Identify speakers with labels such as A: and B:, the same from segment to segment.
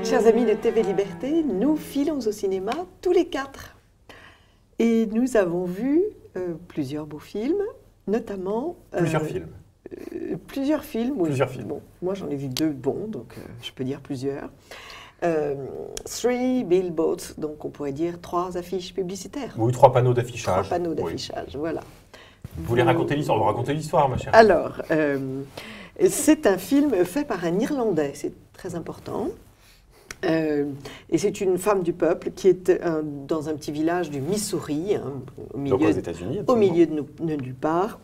A: Chers amis de TV Liberté, nous filons au cinéma tous les quatre. Et nous avons vu plusieurs beaux films, notamment...
B: Plusieurs films.
A: Plusieurs films, oui.
B: Plusieurs films.
A: Bon, moi j'en ai vu 2 bons, donc je peux dire plusieurs. 3 billboards, donc on pourrait dire 3 affiches publicitaires.
B: Oui, 3 panneaux d'affichage.
A: 3 panneaux d'affichage, oui. Voilà.
B: Vous voulez raconter l'histoire? On va raconter l'histoire, ma chère.
A: Alors, c'est un film fait par un Irlandais, c'est très important. Et c'est une femme du peuple qui est dans un petit village du Missouri, hein, au milieu,
B: donc aux États-Unis,
A: au milieu de nulle part,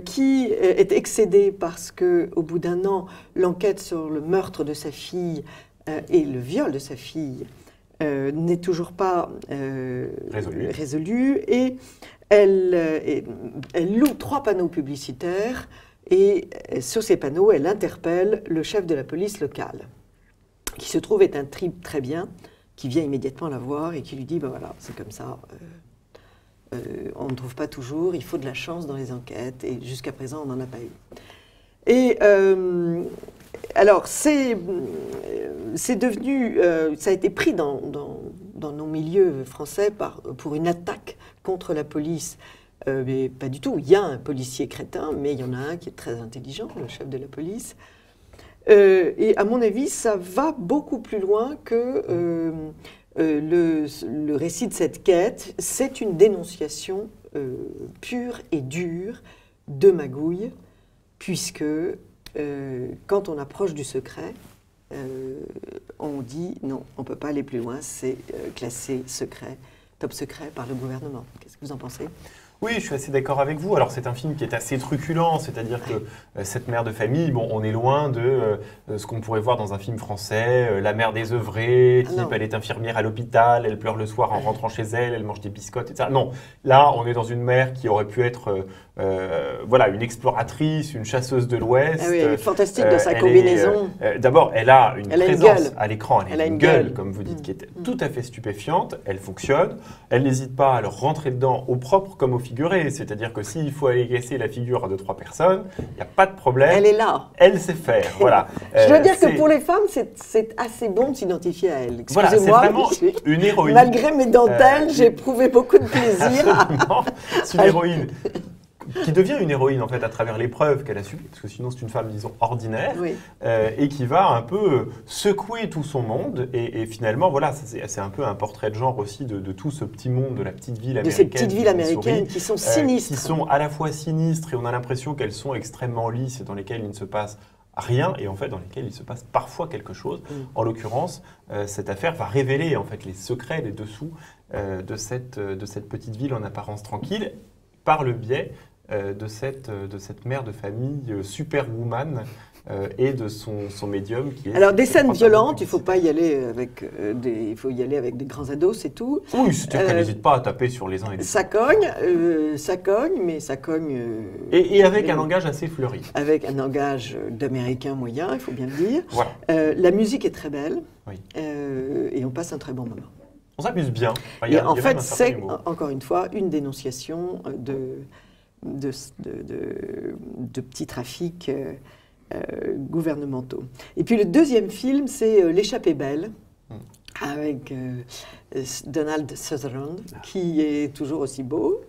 A: qui est excédée parce qu'au bout d'1 an, l'enquête sur le meurtre de sa fille et le viol de sa fille n'est toujours pas résolue. Et elle loue 3 panneaux publicitaires et sur ces panneaux, elle interpelle le chef de la police locale, qui se trouve être un type très bien, qui vient immédiatement la voir et qui lui dit, ben voilà, c'est comme ça, on ne trouve pas toujours, il faut de la chance dans les enquêtes, et jusqu'à présent, on n'en a pas eu. Et alors, c'est devenu, ça a été pris dans nos milieux français pour une attaque contre la police, mais pas du tout. Il y a un policier crétin, mais il y en a un qui est très intelligent, le chef de la police. Et à mon avis, ça va beaucoup plus loin que le récit de cette quête. C'est une dénonciation pure et dure de magouille, puisque quand on approche du secret, on dit non, on ne peut pas aller plus loin, c'est classé secret, top secret par le gouvernement. Qu'est-ce que vous en pensez ?
B: Oui, je suis assez d'accord avec vous. Alors, c'est un film qui est assez truculent, c'est-à-dire que cette mère de famille, bon, on est loin de ce qu'on pourrait voir dans un film français, la mère désœuvrée, elle est infirmière à l'hôpital, elle pleure le soir en rentrant chez elle, elle mange des biscottes, etc. Non, là, on est dans une mère qui aurait pu être voilà, une exploratrice, une chasseuse de l'Ouest.
A: Ah oui, elle est fantastique dans sa combinaison.
B: D'abord, elle a une présence à l'écran, elle a une gueule, comme vous dites, qui est tout à fait stupéfiante, elle fonctionne, elle n'hésite pas à leur rentrer dedans au propre comme au figuré, c'est-à-dire que s'il faut aller casser la figure à 2-3 personnes, il n'y a pas de problème.
A: Elle est là.
B: Elle sait faire, voilà.
A: Je dois dire que pour les femmes, c'est assez bon de s'identifier à elle.
B: Voilà, c'est vraiment une héroïne.
A: Malgré mes dentelles, j'ai éprouvé beaucoup de plaisir.
B: C'est une héroïne qui devient une héroïne en fait à travers l'épreuve qu'elle a subie, parce que sinon c'est une femme, disons, ordinaire,
A: oui.
B: Et qui va un peu secouer tout son monde, et finalement, voilà, c'est un peu un portrait de genre aussi de tout ce petit monde, de la petite ville américaine.
A: De ces petites villes américaines qui sont sinistres.
B: Qui sont à la fois sinistres, et on a l'impression qu'elles sont extrêmement lisses, et dans lesquelles il ne se passe rien, et en fait dans lesquelles il se passe parfois quelque chose. En l'occurrence, cette affaire va révéler en fait les secrets, les dessous de cette petite ville en apparence tranquille, par le biais de cette mère de famille superwoman et de son médium qui est...
A: Alors des scènes violentes, il ne faut pas y aller avec il faut y aller avec des grands ados, c'est tout.
B: Oui, c'est-à-dire qu'elle n'hésite pas à taper sur les uns et les autres.
A: Ça cogne, mais ça cogne...
B: et avec un langage assez fleuri.
A: Avec un langage d'américain moyen, il faut bien le dire.
B: Voilà.
A: La musique est très belle,
B: oui.
A: Et on passe un très bon moment.
B: On s'amuse bien. Enfin,
A: et en fait, c'est, encore une fois, une dénonciation de petits trafics gouvernementaux. Et puis le deuxième film, c'est L'échappée belle, avec Donald Sutherland, qui est toujours aussi beau.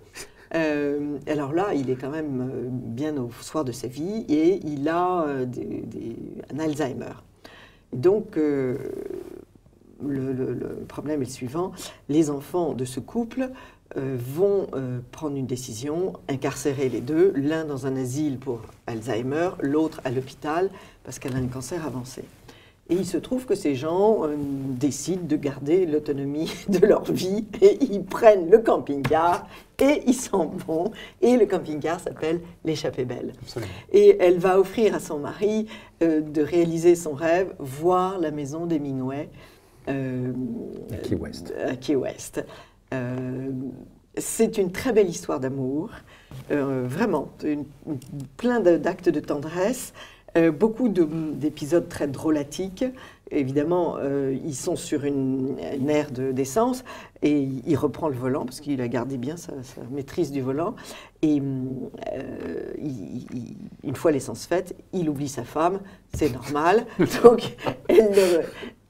A: Alors là, il est quand même bien au soir de sa vie, et il a un Alzheimer. Et donc, le problème est le suivant, les enfants de ce couple vont prendre une décision, incarcérer les deux, l'un dans un asile pour Alzheimer, l'autre à l'hôpital parce qu'elle a un cancer avancé. Et il se trouve que ces gens décident de garder l'autonomie de leur vie et ils prennent le camping-car et ils s'en vont. Et le camping-car s'appelle L'échappée belle.
B: Absolument.
A: Et elle va offrir à son mari de réaliser son rêve, voir la maison d'Hemingway
C: à Key West.
A: À Key West. C'est une très belle histoire d'amour, vraiment, plein d'actes de tendresse. Beaucoup d'épisodes très drôlatiques. Évidemment, ils sont sur une aire d'essence et il reprend le volant parce qu'il a gardé bien sa maîtrise du volant. Et une fois l'essence faite, il oublie sa femme, c'est normal. Donc,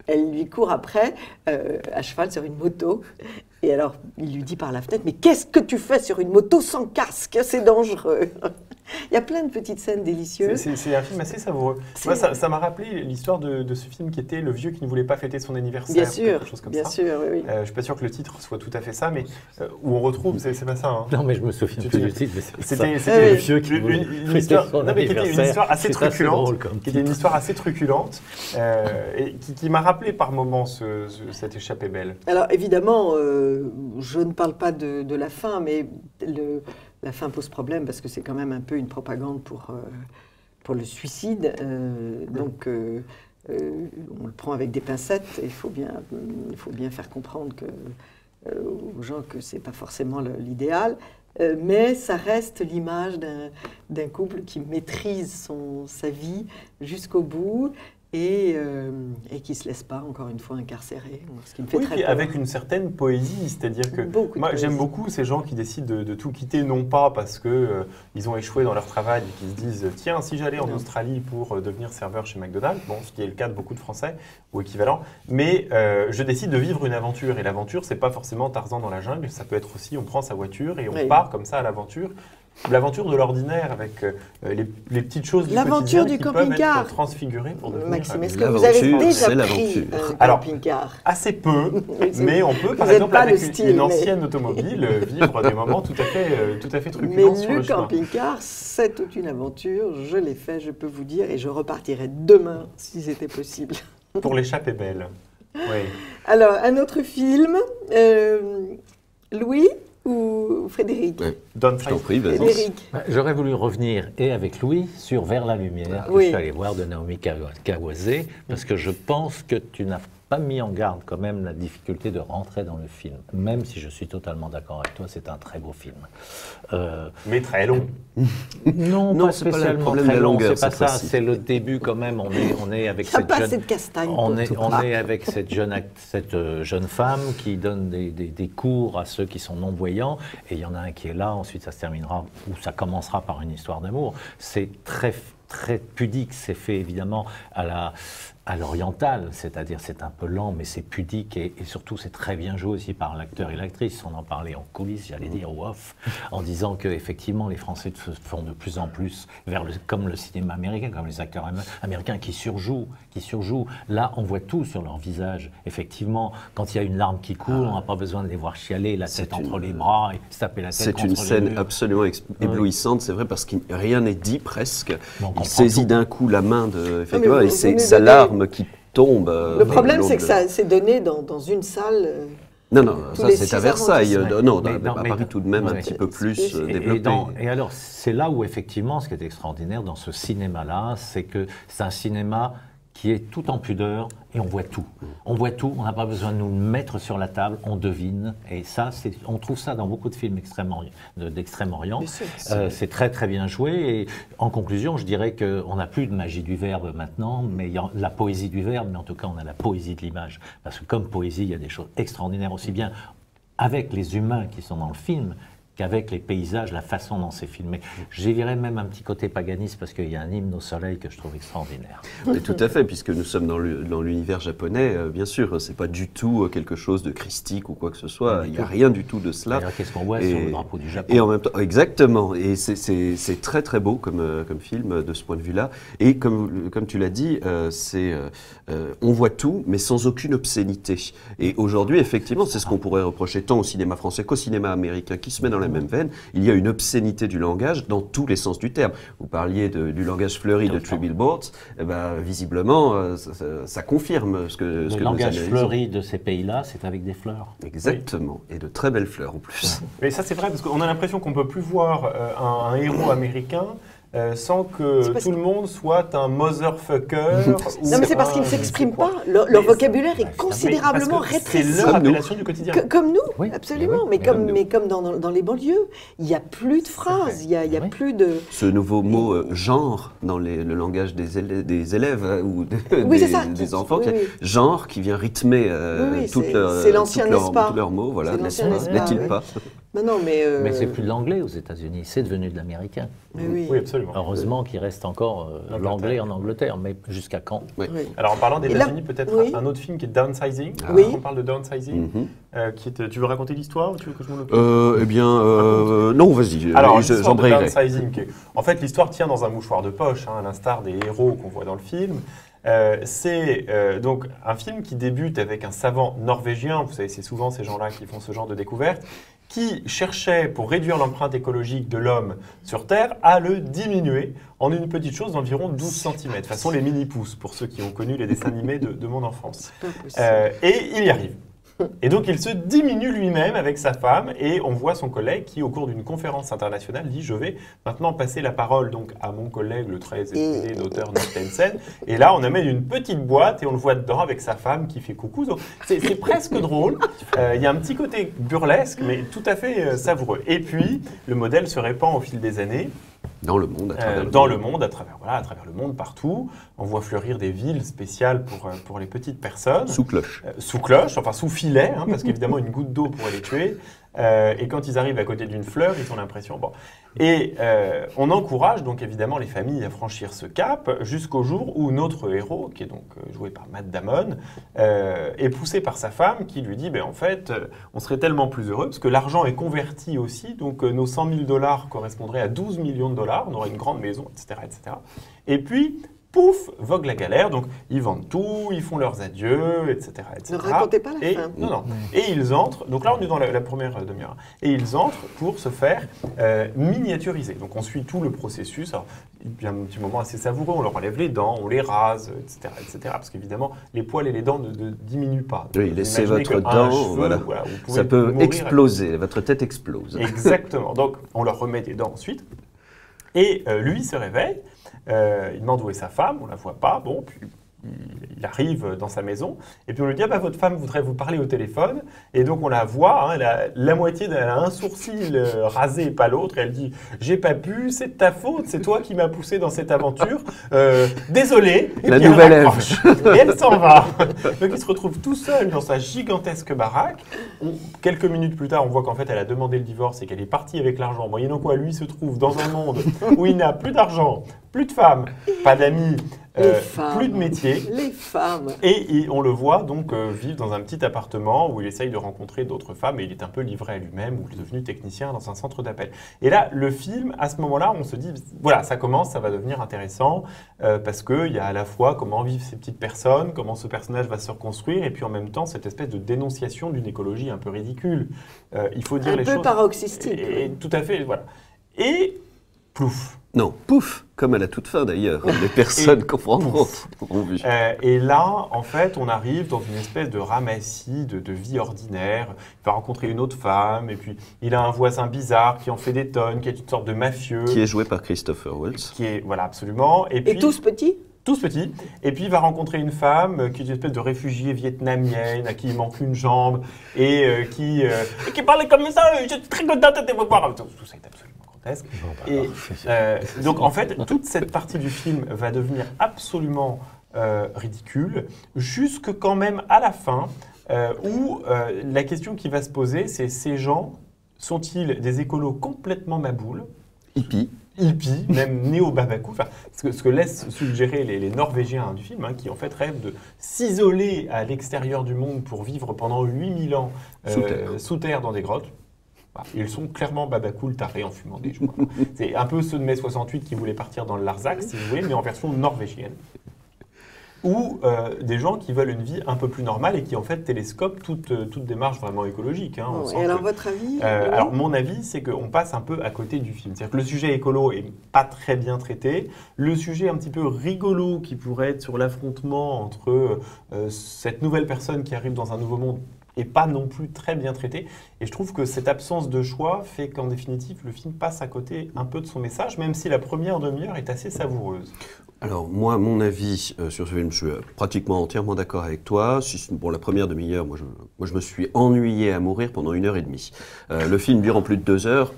A: elle lui court après, à cheval sur une moto. Et alors, il lui dit par la fenêtre, mais qu'est-ce que tu fais sur une moto sans casque? C'est dangereux. Il y a plein de petites scènes délicieuses.
B: C'est un film assez savoureux. Moi, ça m'a rappelé l'histoire de ce film qui était Le vieux qui ne voulait pas fêter son anniversaire.
A: Bien sûr,
B: quelque chose comme
A: bien
B: ça.
A: sûr, oui.
B: Je ne suis pas sûr que le titre soit tout à fait ça, mais où on retrouve, c'est pas ça. Hein.
C: Non, mais je me souviens plus du titre.
B: C'était
C: le vieux qui voulait
B: une histoire, qui était une histoire assez truculente, et qui m'a rappelé par moments cette échappée belle.
A: Alors évidemment, je ne parle pas de la fin, mais la fin pose problème parce que c'est quand même un peu une propagande pour le suicide. Donc on le prend avec des pincettes. Il faut bien faire comprendre aux gens que c'est pas forcément l'idéal. Mais ça reste l'image d'un couple qui maîtrise sa vie jusqu'au bout et qui ne se laisse pas, encore une fois, incarcérer. Ce qui me fait très peur.
B: Avec une certaine poésie, c'est-à-dire que moi j'aime beaucoup ces gens qui décident de tout quitter, non pas parce qu'ils ont échoué dans leur travail et qui se disent « Tiens, si j'allais en Australie pour devenir serveur chez McDonald's », bon, ce qui est le cas de beaucoup de Français ou équivalent, mais je décide de vivre une aventure. Et l'aventure, c'est pas forcément Tarzan dans la jungle, ça peut être aussi, on prend sa voiture et on part comme ça à l'aventure. L'aventure de l'ordinaire avec les petites choses du quotidien qui peuvent être transfigurées pour devenir...
A: Maxime, est-ce que vous avez déjà pris un camping-car?
B: Assez peu, mais on peut, par exemple, avec une ancienne automobile, vivre des moments tout à fait truculents sur le chemin.
A: Le camping-car, c'est toute une aventure. Je l'ai fait, je peux vous dire, et je repartirai demain, si c'était possible.
B: Pour l'échappée belle. Oui.
A: Alors, un autre film, Louis ou Frédéric?
D: Je t'en prie, vas-y.
A: Frédéric.
C: J'aurais voulu revenir, et avec Louis, sur Vers la lumière, que je suis allé voir de Naomi Kawase, parce que je pense que tu n'as pas mis en garde quand même la difficulté de rentrer dans le film. Même si je suis totalement d'accord avec toi, c'est un très beau film.
B: Mais très long.
C: Non, pas spécialement très long, c'est pas ça, c'est le début quand même. On est avec cette jeune...
A: assez de castagne.
C: On est avec cette jeune femme qui donne des cours à ceux qui sont non-voyants, et il y en a un qui est là, ensuite ça se terminera, ou ça commencera par une histoire d'amour. C'est très pudique, c'est fait évidemment à l'orientale, c'est-à-dire c'est un peu lent, mais c'est pudique et surtout c'est très bien joué aussi par l'acteur et l'actrice. On en parlait en coulisses, j'allais dire, ou off, en disant qu'effectivement les Français se font de plus en plus comme le cinéma américain, comme les acteurs américains qui surjouent. Là, on voit tout sur leur visage. Effectivement, quand il y a une larme qui coule, on n'a pas besoin de les voir chialer, la tête entre les bras et se taper la tête contre les murs.
D: C'est une scène absolument éblouissante, c'est vrai, parce que rien n'est dit presque. Il saisit d'un coup la main et c'est sa larme qui tombe.
A: Le problème, c'est que ça s'est donné dans une salle.
D: Non, ça c'est à Versailles. Non, à Paris tout de même un petit peu plus développé.
C: Et alors, c'est là où effectivement, ce qui est extraordinaire dans ce cinéma-là, c'est que c'est un cinéma qui est tout en pudeur et on voit tout. On voit tout, on n'a pas besoin de nous mettre sur la table, on devine. Et ça, on trouve ça dans beaucoup de films d'Extrême-Orient. C'est très très bien joué. Et en conclusion, je dirais qu'on n'a plus de magie du verbe maintenant, mais il y a la poésie du verbe, mais en tout cas, on a la poésie de l'image. Parce que comme poésie, il y a des choses extraordinaires aussi bien avec les humains qui sont dans le film, qu'avec les paysages, la façon dont c'est filmé. J'y dirais même un petit côté paganiste parce qu'il y a un hymne au soleil que je trouve extraordinaire.
D: Et tout à fait, puisque nous sommes dans l'univers japonais, bien sûr, c'est pas du tout quelque chose de christique ou quoi que ce soit, il n'y a rien du tout de cela.
C: Qu'est-ce qu'on voit sur le drapeau du Japon?
D: Et en même temps, exactement, et c'est très très beau comme film de ce point de vue-là. Et comme tu l'as dit, on voit tout, mais sans aucune obscénité. Et aujourd'hui, effectivement, c'est ce qu'on pourrait reprocher tant au cinéma français qu'au cinéma américain, qui se met dans la même veine. Il y a une obscénité du langage dans tous les sens du terme. Vous parliez du langage fleuri de Three Billboards, visiblement, ça confirme ce que
C: le langage fleuri de ces pays-là, c'est avec des fleurs.
D: Exactement, et de très belles fleurs en plus.
B: Mais ça c'est vrai, parce qu'on a l'impression qu'on ne peut plus voir un héros américain sans que tout le monde soit un motherfucker.
A: Non, mais c'est parce qu'ils ne s'expriment pas. Leur vocabulaire est considérablement rétréci.
B: C'est leur appellation du quotidien.
A: Comme nous,
C: Oui,
A: absolument.
C: oui,
A: mais comme dans les banlieues, il n'y a plus de phrases, il n'y a plus de...
D: Ce nouveau mot genre dans le langage des élèves ou des enfants, genre qui vient rythmer
A: c'est l'ancien
D: tous leurs mots, voilà, n'est-il pas?
A: Non, mais
C: c'est plus de l'anglais aux États-Unis, c'est devenu de l'américain.
A: Oui,
B: absolument.
C: Heureusement qu'il reste encore l'anglais en Angleterre, mais jusqu'à quand?
B: Alors en parlant des États-Unis, peut-être un autre film qui est Downsizing. On parle de Downsizing. Tu veux raconter l'histoire ou tu veux que je m'en occupe?
D: Eh bien, non, vas-y,
B: alors,
D: j'embrayerai.
B: Downsizing, en fait, l'histoire tient dans un mouchoir de poche, à l'instar des héros qu'on voit dans le film. C'est donc un film qui débute avec un savant norvégien, vous savez, c'est souvent ces gens-là qui font ce genre de découverte, qui cherchait, pour réduire l'empreinte écologique de l'homme sur Terre, à le diminuer en une petite chose d'environ 12 cm, façon les mini-pouces, pour ceux qui ont connu les dessins animés de mon enfance. Et il y arrive. Et donc, il se diminue lui-même avec sa femme et on voit son collègue qui, au cours d'une conférence internationale, dit « Je vais maintenant passer la parole donc, à mon collègue, le très éprouvé d'auteur Mortensen. » Et là, on amène une petite boîte et on le voit dedans avec sa femme qui fait coucou. C'est presque drôle. Il y a un petit côté burlesque, mais tout à fait savoureux. Et puis, le modèle se répand au fil des années.
D: Dans le monde, à travers
B: à travers le monde, partout. On voit fleurir des villes spéciales pour les petites personnes.
D: Sous cloche.
B: Sous cloche, enfin sous filet, parce qu'évidemment une goutte d'eau pourrait les tuer. Et quand ils arrivent à côté d'une fleur, ils ont l'impression... Bon. Et on encourage donc évidemment les familles à franchir ce cap jusqu'au jour où notre héros, qui est donc joué par Matt Damon, est poussé par sa femme qui lui dit en fait, on serait tellement plus heureux parce que l'argent est converti aussi, donc nos 100 000 $ correspondraient à 12 millions de dollars, on aurait une grande maison, etc. etc. Et puis... pouf, vogue la galère, donc ils vendent tout, ils font leurs adieux, etc. etc.
A: Ne racontez pas la fin.
B: Non. Et ils entrent, donc là on est dans la première demi-heure, et ils entrent pour se faire miniaturiser. Donc on suit tout le processus, alors il y a un petit moment assez savoureux, on leur enlève les dents, on les rase, etc. etc. parce qu'évidemment les poils et les dents ne diminuent pas.
D: Oui, laissez votre dent, voilà. Ça peut exploser, votre tête explose.
B: Exactement, donc on leur remet des dents ensuite, et lui se réveille. Il demande où est sa femme, on ne la voit pas, bon, puis il arrive dans sa maison, et puis on lui dit votre femme voudrait vous parler au téléphone, et donc on la voit, elle a la moitié, elle a un sourcil rasé et pas l'autre, et elle dit j'ai pas pu, c'est de ta faute, c'est toi qui m'as poussé dans cette aventure, désolé.
D: La nouvelle Ève.
B: Et elle s'en va. Donc il se retrouve tout seul dans sa gigantesque baraque. Quelques minutes plus tard, on voit qu'en fait elle a demandé le divorce et qu'elle est partie avec l'argent, moyennant quoi lui se trouve dans un monde où il n'a plus d'argent, plus de femmes, pas d'amis, plus de métier.
A: Les femmes.
B: Et on le voit donc vivre dans un petit appartement où il essaye de rencontrer d'autres femmes et il est un peu livré à lui-même, où il est devenu technicien dans un centre d'appel. Et là, le film, à ce moment-là, on se dit, voilà, ça commence, ça va devenir intéressant parce qu'il y a à la fois comment vivent ces petites personnes, comment ce personnage va se reconstruire et puis en même temps, cette espèce de dénonciation d'une écologie un peu ridicule. Il faut dire les choses.
A: Un peu paroxystique.
B: Et tout à fait, voilà. Et plouf.
D: Non, pouf, comme à la toute fin d'ailleurs, les personnes comprendront.
B: Et là, en fait, on arrive dans une espèce de ramassis de vie ordinaire. Il va rencontrer une autre femme, et puis il a un voisin bizarre qui en fait des tonnes, qui est une sorte de mafieux.
D: Qui est joué par Christopher Waltz.
B: Qui est, voilà, absolument. Et
A: tous petits ?
B: Tous petits. Et puis il va rencontrer une femme qui est une espèce de réfugiée vietnamienne, à qui il manque une jambe, et qui parle comme ça, je suis très contente de te voir. Tout ça est absolument grotesque. Et donc en fait, toute cette partie du film va devenir absolument ridicule, jusque quand même à la fin, où la question qui va se poser, c'est ces gens, sont-ils des écolos complètement maboules,
D: hippies,
B: même néo-babakou, enfin, ce que laissent suggérer les Norvégiens du film, qui en fait rêvent de s'isoler à l'extérieur du monde pour vivre pendant 8000 ans sous terre dans des grottes. Ils sont clairement babacool tarés en fumant des joints. C'est un peu ceux de mai 68 qui voulaient partir dans le Larzac, si vous voulez, mais en version norvégienne. Ou des gens qui veulent une vie un peu plus normale et qui en fait télescopent toute démarche vraiment écologique.
A: Et alors votre avis
B: Alors mon avis, c'est qu'on passe un peu à côté du film. C'est-à-dire que le sujet écolo est pas très bien traité. Le sujet un petit peu rigolo qui pourrait être sur l'affrontement entre cette nouvelle personne qui arrive dans un nouveau monde et pas non plus très bien traité. Et je trouve que cette absence de choix fait qu'en définitive, le film passe à côté un peu de son message, même si la première demi-heure est assez savoureuse.
D: Alors moi, mon avis sur ce film, je suis pratiquement entièrement d'accord avec toi. Pour la première demi-heure, moi je me suis ennuyé à mourir pendant 1h30. Le film dure en plus de 2 heures,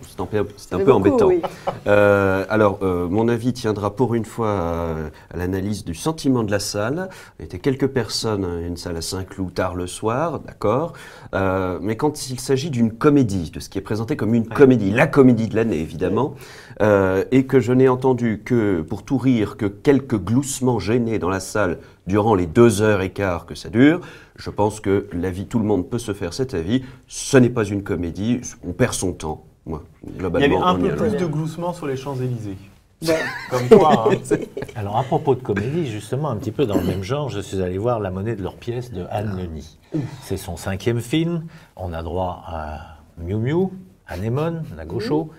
D: c'est un peu embêtant. Oui. Mon avis tiendra pour une fois à l'analyse du sentiment de la salle. Il y était quelques personnes, une salle à Saint-Cloud tard le soir, d'accord. Mais quand il s'agit d'une comédie, de ce qui est présenté comme une comédie, la comédie de l'année évidemment, et que je n'ai entendu que, pour tout rire, que quelques gloussements gênés dans la salle durant les 2h15 que ça dure, je pense que tout le monde peut se faire cet avis. Ce n'est pas une comédie, on perd son temps. Moi, globalement,
B: il y avait un peu plus de gloussements sur les Champs-Élysées. Comme toi. Hein.
C: Alors à propos de comédie, justement, un petit peu dans le même genre, je suis allé voir La monnaie de leur pièce de Anne Lenny. C'est son 5e film. On a droit à Miu Miu, Anémone, la Gaucho.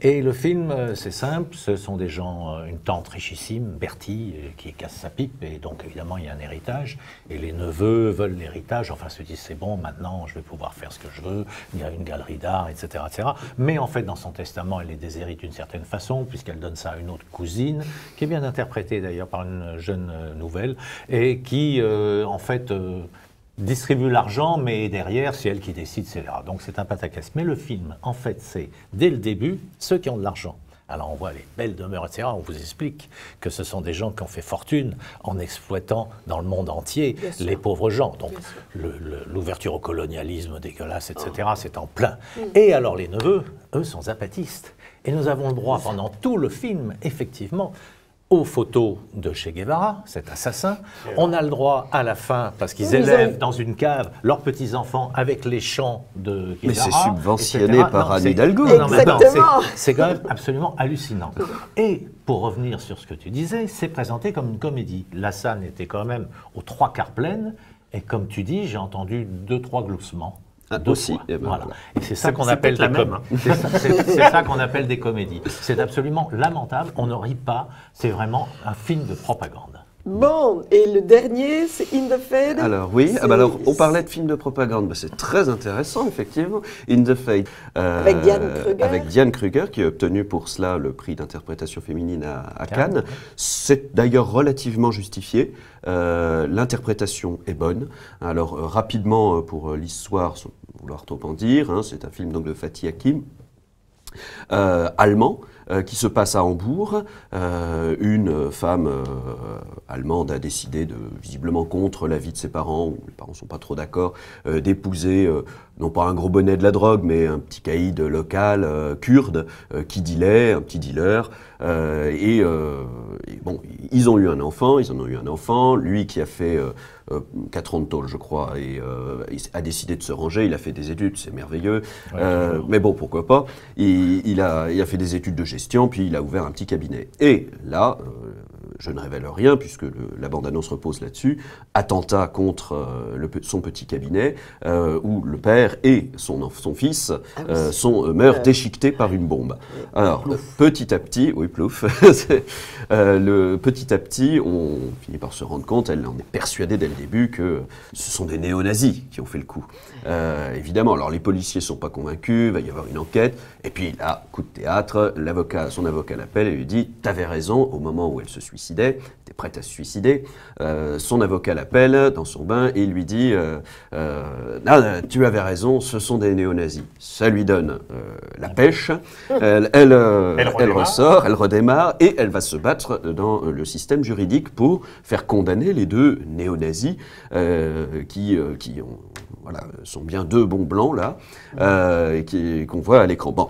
C: Et le film, c'est simple, ce sont des gens, une tante richissime, Bertie, qui casse sa pipe, et donc évidemment il y a un héritage, et les neveux veulent l'héritage, enfin se disent c'est bon, maintenant je vais pouvoir faire ce que je veux, il y a une galerie d'art, etc., etc. Mais en fait dans son testament, elle les déshérite d'une certaine façon, puisqu'elle donne ça à une autre cousine, qui est bien interprétée d'ailleurs par une jeune nouvelle, et qui en fait... distribue l'argent, mais derrière, c'est elle qui décide, etc. Donc c'est un pataquès. Mais le film, en fait, c'est, dès le début, ceux qui ont de l'argent. Alors on voit les belles demeures, etc. On vous explique que ce sont des gens qui ont fait fortune en exploitant dans le monde entier les pauvres gens. Donc l'ouverture au colonialisme dégueulasse, etc., c'est en plein. Et alors les neveux, eux, sont zapatistes. Et nous avons le droit, pendant tout le film, effectivement, aux photos de Che Guevara, cet assassin. On a le droit à la fin, parce qu'ils élèvent dans une cave leurs petits-enfants avec les chants de Guevara.
D: Mais c'est subventionné par Anne Hidalgo.
C: C'est quand même absolument hallucinant. Et pour revenir sur ce que tu disais, c'est présenté comme une comédie. La salle était quand même aux 3/4 pleine, et comme tu dis, j'ai entendu 2-3 gloussements.
D: Aussi.
C: Et, voilà. Et c'est ça qu'on appelle c'est ça qu'on appelle des comédies. C'est absolument lamentable. On ne rit pas. C'est vraiment un film de propagande.
A: Bon, et le dernier, c'est In the Fade.
D: Alors oui, on parlait de film de propagande, c'est très intéressant effectivement. In the Fade,
A: avec Diane Kruger.
D: Avec Diane Kruger, qui a obtenu pour cela le prix d'interprétation féminine à Cannes. C'est d'ailleurs relativement justifié. L'interprétation est bonne. Alors rapidement pour l'histoire, sans vouloir trop en dire, hein, c'est un film donc de Fatih Akin, allemand. Qui se passe à Hambourg. Une femme allemande a décidé, visiblement contre l'avis de ses parents, où les parents ne sont pas trop d'accord, d'épouser, non pas un gros bonnet de la drogue, mais un petit caïd local, kurde, qui dealait, un petit dealer. Et bon, ils en ont eu un enfant, lui qui a fait 4 ans de tôle, je crois, et il a décidé de se ranger, il a fait des études, c'est merveilleux, mais bon, pourquoi pas, il a fait des études de gestion, puis il a ouvert un petit cabinet. Et là, je ne révèle rien, puisque la bande-annonce repose là-dessus, attentat contre son petit cabinet, où le père et son fils meurent déchiquetés par une bombe. Alors, petit à petit, oui, plouf, petit à petit, on finit par se rendre compte, elle en est persuadée dès le début que ce sont des néo-nazis qui ont fait le coup. Évidemment, alors les policiers ne sont pas convaincus, il va y avoir une enquête, et puis là, coup de théâtre, son avocat l'appelle et lui dit « T'avais raison », au moment où elle se suicidait, était prête à se suicider, son avocat l'appelle dans son bain et lui dit tu avais raison, ce sont des néo-nazis. Ça lui donne la pêche, elle ressort, elle redémarre et elle va se battre dans le système juridique pour faire condamner les 2 néo-nazis qui sont bien 2 bons blancs là, qu'on voit à l'écran. Bon.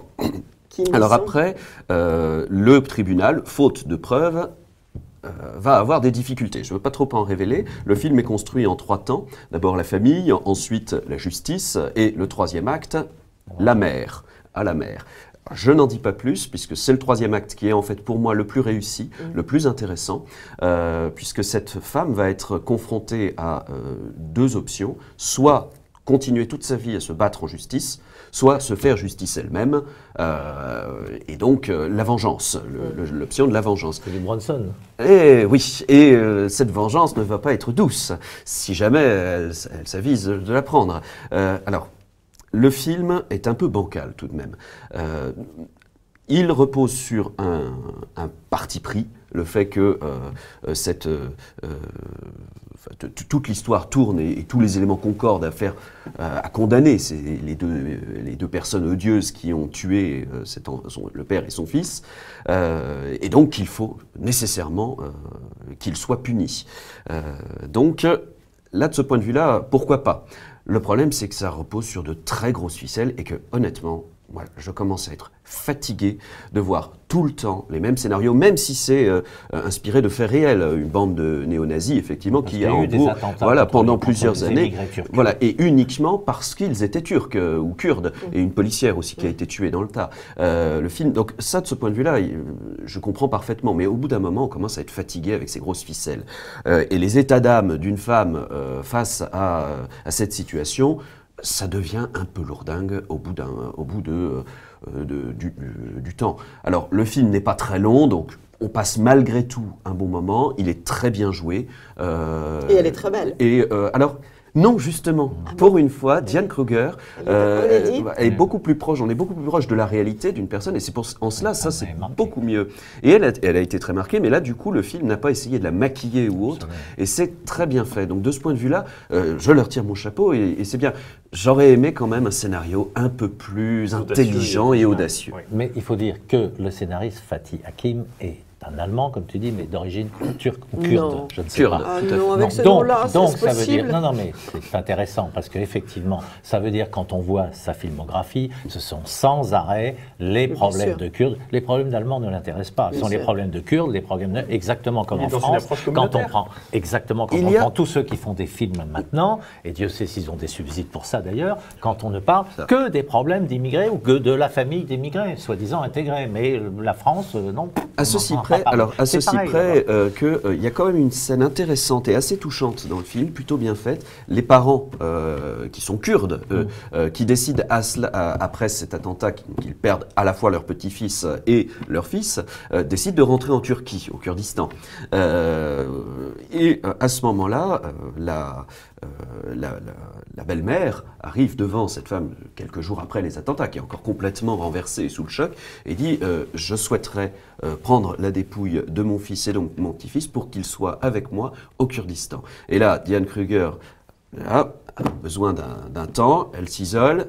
D: Alors après, le tribunal, faute de preuves, va avoir des difficultés. Je ne veux pas trop en révéler. Le film est construit en 3 temps. D'abord la famille, ensuite la justice, et le 3e acte, la mer, à la mer. Je n'en dis pas plus, puisque c'est le 3e acte qui est en fait pour moi le plus réussi, le plus intéressant, puisque cette femme va être confrontée à 2 options, soit continuer toute sa vie à se battre en justice, soit se faire justice elle-même, et donc la vengeance, l'option de la vengeance.
C: C'est du Bronson.
D: Et oui, et cette vengeance ne va pas être douce, si jamais elle s'avise de la prendre. Alors, le film est un peu bancal tout de même. Il repose sur un parti pris, le fait que toute l'histoire tourne et tous les éléments concordent à condamner les deux personnes odieuses qui ont tué le père et son fils, et donc il faut nécessairement qu'ils soient punis. Donc là, de ce point de vue-là, pourquoi pas? Le problème, c'est que ça repose sur de très grosses ficelles et que, honnêtement, moi, je commence à être fatigué de voir tout le temps les mêmes scénarios, même si c'est inspiré de faits réels. Une bande de néo-nazis, effectivement, qui a en cours pendant plusieurs années, et uniquement parce qu'ils étaient turcs ou kurdes, et une policière aussi qui a été tuée dans le tas. Le film, donc ça, de ce point de vue-là, je comprends parfaitement, mais au bout d'un moment, on commence à être fatigué avec ces grosses ficelles. Et les états d'âme d'une femme face à cette situation, ça devient un peu lourdingue au bout du temps. Alors, le film n'est pas très long, donc on passe malgré tout un bon moment. Il est très bien joué.
A: Et elle est très belle.
D: Et alors, non, justement, pour une fois, Diane Kruger est beaucoup plus proche, on est beaucoup plus proche de la réalité d'une personne, et c'est en cela, ça c'est beaucoup mieux. Et elle a été très marquée, mais là, du coup, le film n'a pas essayé de la maquiller ou autre, et c'est très bien fait. Donc de ce point de vue-là, je leur tire mon chapeau, et c'est bien. J'aurais aimé quand même un scénario un peu plus intelligent et audacieux.
C: Oui. Mais il faut dire que le scénariste Fatih Akin est un Allemand, comme tu dis, mais d'origine turque ou kurde, je ne sais pas.
A: Ah non, avec ce nom-là, c'est possible.
C: Ça veut dire, non, mais c'est intéressant, parce qu'effectivement, ça veut dire, quand on voit sa filmographie, ce sont sans arrêt les problèmes de Kurdes. Les problèmes d'Allemands ne l'intéressent pas. Ce sont les problèmes de Kurdes, les problèmes exactement comme en France. Quand on prend, prend tous ceux qui font des films maintenant, et Dieu sait s'ils ont des subsides pour ça d'ailleurs, quand on ne parle que des problèmes d'immigrés ou que de la famille d'immigrés, soi-disant intégrés. Mais la France, non.
D: À ceci près, qu'il y a quand même une scène intéressante et assez touchante dans le film, plutôt bien faite. Les parents, qui sont kurdes, qui décident après cet attentat qu'ils perdent à la fois leur petit-fils et leur fils, décident de rentrer en Turquie, au Kurdistan. Et à ce moment-là, la belle-mère arrive devant cette femme quelques jours après les attentats, qui est encore complètement renversée sous le choc, et dit je souhaiterais prendre la dépouille de mon fils et donc mon petit-fils pour qu'il soit avec moi au Kurdistan. Et là, Diane Kruger a besoin d'un temps, elle s'isole,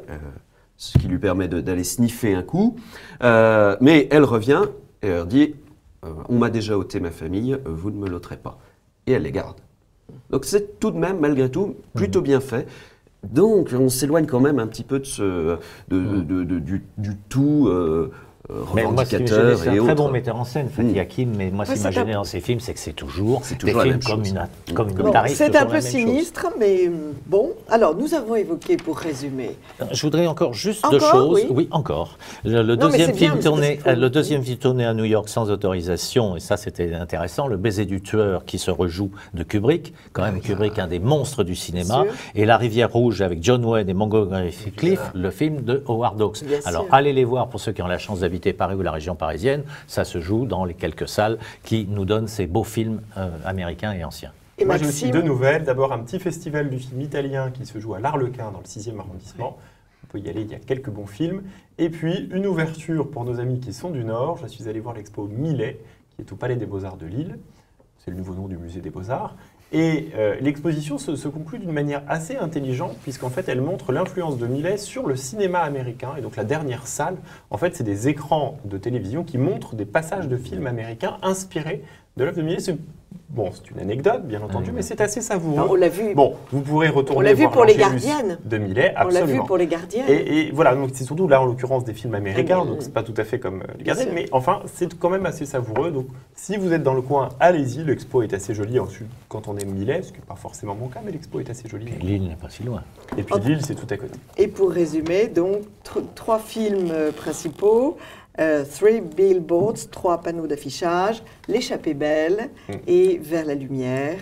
D: ce qui lui permet d'aller sniffer un coup, mais elle revient et leur dit on m'a déjà ôté ma famille, vous ne me l'ôterez pas. Et elle les garde. Donc c'est tout de même, malgré tout, plutôt bien fait. Donc on s'éloigne quand même un petit peu du tout revendicateur.
C: C'est un très bon metteur en scène, Fatih Akin, mais moi, ce qui m'a gêné dans ces films, c'est que c'est toujours des films comme une tarif.
A: C'est un peu sinistre, mais bon. Alors, nous avons évoqué, pour résumer...
C: Je voudrais encore juste deux choses. Oui, encore. Le deuxième film tourné à New York sans autorisation, et ça, c'était intéressant, Le baiser du tueur qui se rejoue de Kubrick, quand même Kubrick, un des monstres du cinéma, et La rivière rouge avec John Wayne et Montgomery Clift, le film de Howard Hawks. Alors, allez les voir pour ceux qui ont la chance d'habiter Paris ou la région parisienne, ça se joue dans les quelques salles qui nous donnent ces beaux films américains et anciens.
B: Et moi j'ai aussi deux nouvelles. D'abord un petit festival du film italien qui se joue à l'Arlequin dans le 6e arrondissement. On peut y aller, il y a quelques bons films. Et puis une ouverture pour nos amis qui sont du Nord. Je suis allé voir l'expo Millet qui est au Palais des Beaux-Arts de Lille. C'est le nouveau nom du musée des Beaux-Arts. Et l'exposition se conclut d'une manière assez intelligente, puisqu'en fait, elle montre l'influence de Millet sur le cinéma américain. Et donc, la dernière salle, en fait, c'est des écrans de télévision qui montrent des passages de films américains inspirés de l'œuvre de Millet. Bon, c'est une anecdote, bien entendu, mais c'est assez savoureux.
A: Alors, on l'a vu.
B: Bon, vous pourrez retourner
A: on l'a vu
B: voir
A: pour Les Gardiennes
B: de Millet, absolument.
A: On l'a vu pour Les Gardiennes.
B: Et voilà, donc c'est surtout là, en l'occurrence, des films américains, donc c'est pas tout à fait comme Les Gardiennes, mais enfin, c'est quand même assez savoureux. Donc, si vous êtes dans le coin, allez-y. L'expo est assez jolie. Ensuite, quand on aime Millet, ce qui n'est pas forcément mon cas, mais l'expo est assez jolie.
C: Et Lille n'est pas si loin.
B: Et puis Lille, c'est tout à côté.
A: Et pour résumer, donc, trois films principaux. 3 billboards, 3 panneaux d'affichage, L'échappée belle et Vers la lumière.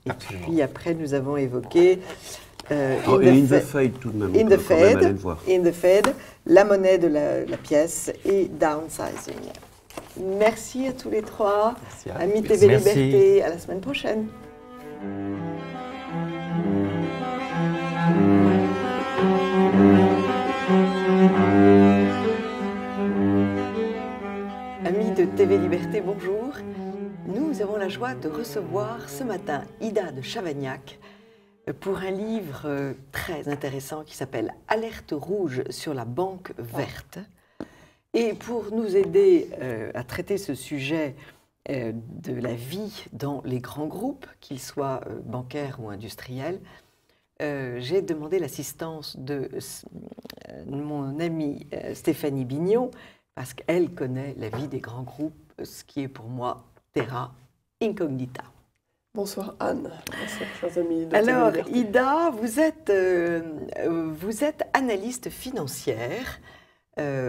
A: Et puis après, nous avons évoqué
D: In the Fed tout de même.
A: In the Fed,
D: aller le voir.
A: In the Fed, la monnaie de la pièce et Downsizing. Merci à tous les trois.
B: Merci à
A: Amis
B: vous.
A: TV
C: Merci.
A: Liberté, à la semaine prochaine. Amis de TV Liberté, bonjour. Nous avons la joie de recevoir ce matin Ida de Chavagnac pour un livre très intéressant qui s'appelle Alerte rouge sur la banque verte. Et pour nous aider à traiter ce sujet de la vie dans les grands groupes, qu'ils soient bancaires ou industriels, j'ai demandé l'assistance de mon amie Stéphanie Bignon, parce qu'elle connaît la vie des grands groupes, ce qui est pour moi terra incognita.
E: Bonsoir Anne, bonsoir chers amis de
A: Alors
E: TV Liberté.
A: Ida, vous êtes analyste financière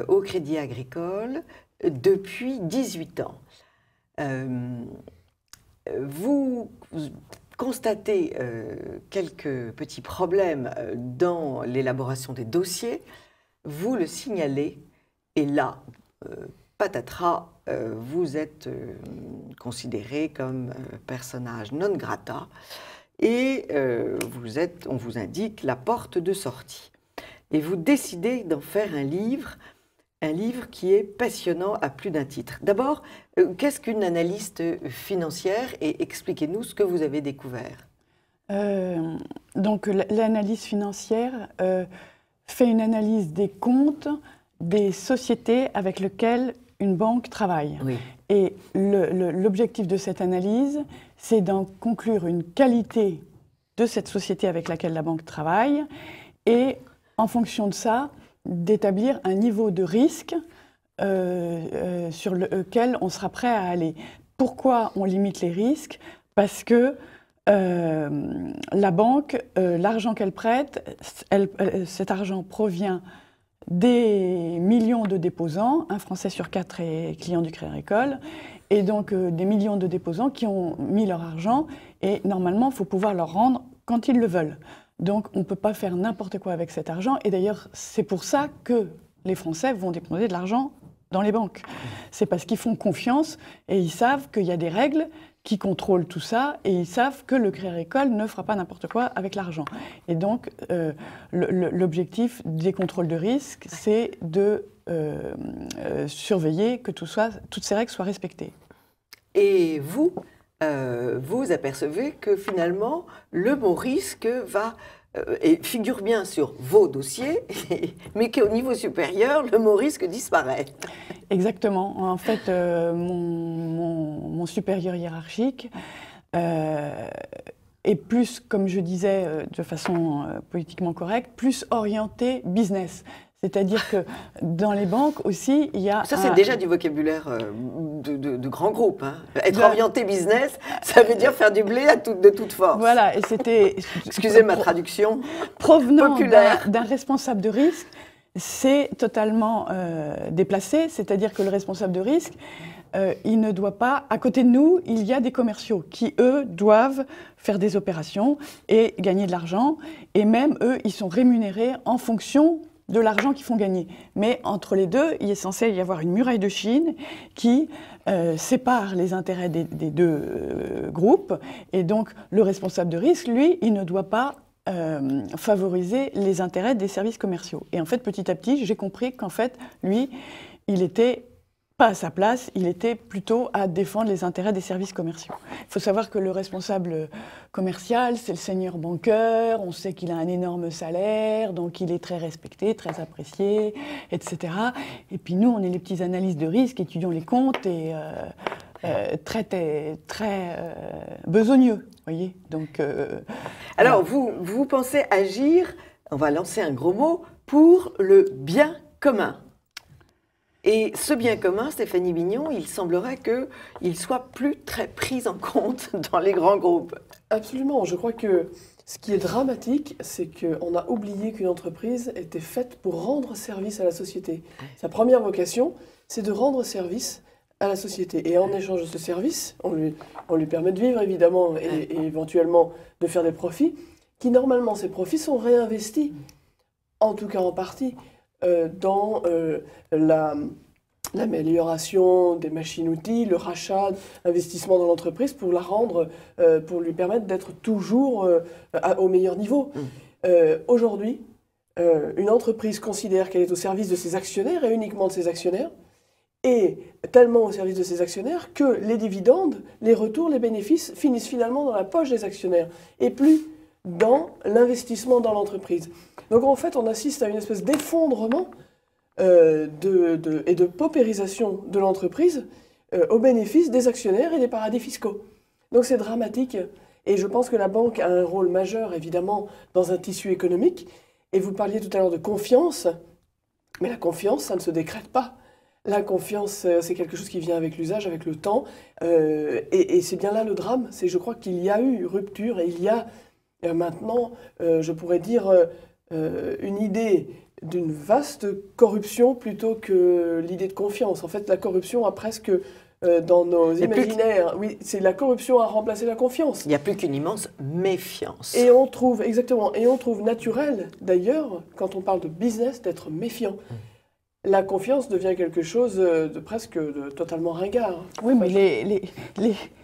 A: au Crédit Agricole depuis 18 ans. Vous constatez quelques petits problèmes dans l'élaboration des dossiers, vous le signalez et là, patatras, vous êtes considéré comme personnage non grata et on vous indique la porte de sortie. Et vous décidez d'en faire un livre qui est passionnant à plus d'un titre. D'abord, qu'est-ce qu'une analyste financière et expliquez-nous ce que vous avez découvert.
F: Donc l'analyse financière fait une analyse des comptes des sociétés avec lesquelles une banque travaille.
A: Oui.
F: Et l'objectif de cette analyse, c'est d'en conclure une qualité de cette société avec laquelle la banque travaille et, en fonction de ça, d'établir un niveau de risque sur lequel on sera prêt à aller. Pourquoi on limite les risques? Parce que la banque, l'argent qu'elle prête, cet argent provient des millions de déposants, un Français sur 4 est client du Crédit Agricole, et donc des millions de déposants qui ont mis leur argent, et normalement, il faut pouvoir leur rendre quand ils le veulent. Donc, on ne peut pas faire n'importe quoi avec cet argent, et d'ailleurs, c'est pour ça que les Français vont déposer de l'argent dans les banques. C'est parce qu'ils font confiance, et ils savent qu'il y a des règles qui contrôlent tout ça, et ils savent que le Crédit Agricole ne fera pas n'importe quoi avec l'argent. Et donc, l'objectif des contrôles de risque, c'est de surveiller que toutes ces règles soient respectées.
A: Et vous, vous apercevez que finalement, le mot risque figure bien sur vos dossiers, mais qu'au niveau supérieur, le mot risque disparaît.
F: Exactement. En fait, mon supérieur hiérarchique est plus, comme je disais de façon politiquement correcte, plus orienté business. C'est-à-dire que dans les banques aussi, il y a...
A: Ça, c'est déjà du vocabulaire de grands groupes. Hein. Être orienté business, ça veut dire faire du blé de toute force.
F: Voilà, et c'était...
A: Excusez ma traduction
F: provenant
A: populaire.
F: d'un responsable de risque, c'est totalement déplacé. C'est-à-dire que le responsable de risque, il ne doit pas... À côté de nous, il y a des commerciaux qui, eux, doivent faire des opérations et gagner de l'argent. Et même, eux, ils sont rémunérés en fonction de l'argent qu'ils font gagner. Mais entre les deux, il est censé y avoir une muraille de Chine qui sépare les intérêts des deux groupes. Et donc, le responsable de risque, lui, il ne doit pas favoriser les intérêts des services commerciaux. Et en fait, petit à petit, j'ai compris qu'en fait, lui, il était pas à sa place, il était plutôt à défendre les intérêts des services commerciaux. Il faut savoir que le responsable commercial, c'est le senior banqueur, on sait qu'il a un énorme salaire, donc il est très respecté, très apprécié, etc. Et puis nous, on est les petits analystes de risque, étudions les comptes et très besogneux, voyez. Donc,
A: alors, vous pensez agir, on va lancer un gros mot, pour le bien commun. Et ce bien commun, Stéphanie Bignon, il semblerait qu'il soit plus très pris en compte dans les grands groupes.
E: Absolument, je crois que ce qui est dramatique, c'est qu'on a oublié qu'une entreprise était faite pour rendre service à la société. Sa première vocation, c'est de rendre service à la société. Et en échange de ce service, on lui permet de vivre évidemment et éventuellement de faire des profits. qui normalement, ces profits sont réinvestis, en tout cas en partie, dans l'amélioration des machines-outils, le rachat, l'investissement dans l'entreprise pour la rendre, pour lui permettre d'être toujours au meilleur niveau. Aujourd'hui, une entreprise considère qu'elle est au service de ses actionnaires et uniquement de ses actionnaires, et tellement au service de ses actionnaires que les dividendes, les retours, les bénéfices finissent finalement dans la poche des actionnaires et plus dans l'investissement dans l'entreprise. Donc en fait, on assiste à une espèce d'effondrement et de paupérisation de l'entreprise au bénéfice des actionnaires et des paradis fiscaux. Donc c'est dramatique et je pense que la banque a un rôle majeur évidemment dans un tissu économique. Et vous parliez tout à l'heure de confiance, mais la confiance, ça ne se décrète pas. La confiance, c'est quelque chose qui vient avec l'usage, avec le temps. Et c'est bien là le drame. C'est, je crois qu'il y a eu rupture et il y a maintenant, je pourrais dire, une idée d'une vaste corruption plutôt que l'idée de confiance. En fait, la corruption a presque, dans nos imaginaires, oui, c'est la corruption a remplacé la confiance.
A: Il n'y a plus qu'une immense méfiance.
E: Et on trouve, exactement, et on trouve naturel, d'ailleurs, quand on parle de business, d'être méfiant. La confiance devient quelque chose de presque totalement ringard.
F: Oui, mais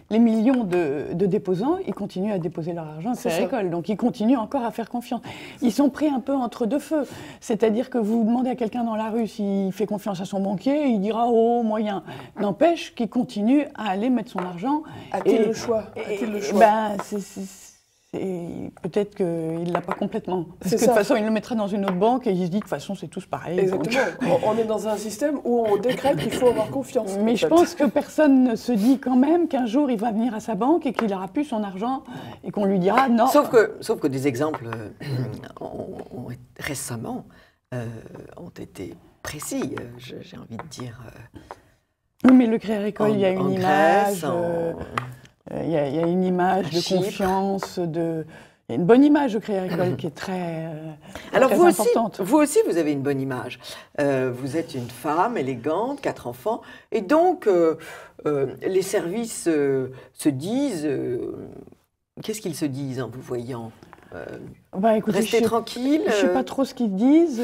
F: les millions de déposants, ils continuent à déposer leur argent à Crédit Agricole. Donc ils continuent encore à faire confiance. Ils sont pris un peu entre deux feux. C'est-à-dire que vous demandez à quelqu'un dans la rue s'il fait confiance à son banquier, il dira « oh, moyen ». N'empêche qu'il continue à aller mettre son argent.
E: A-t-il le choix? A-t-il le choix?
F: Peut-être qu'il ne l'a pas complètement. Parce que de toute façon, il le mettra dans une autre banque et il se dit que de toute façon, c'est tous pareil.
E: Exactement. On est dans un système où on décrète qu'il faut avoir confiance.
F: Mais je pense que personne ne se dit quand même qu'un jour, il va venir à sa banque et qu'il n'aura plus son argent et qu'on lui dira non.
A: Sauf que des exemples récemment ont été précis, j'ai envie de dire.
F: Oui, mais le Crédit Agricole, il y a une image. Il y a une image de confiance, il y a une bonne image au Crédit Agricole qui est très,
A: Alors
F: très
A: vous
F: importante.
A: Vous aussi, vous avez une bonne image. Vous êtes une femme élégante, 4 enfants, et donc les services se disent... Qu'est-ce qu'ils se disent en vous voyant
F: écoutez,
A: restez tranquille.
F: Je ne sais pas trop ce qu'ils disent.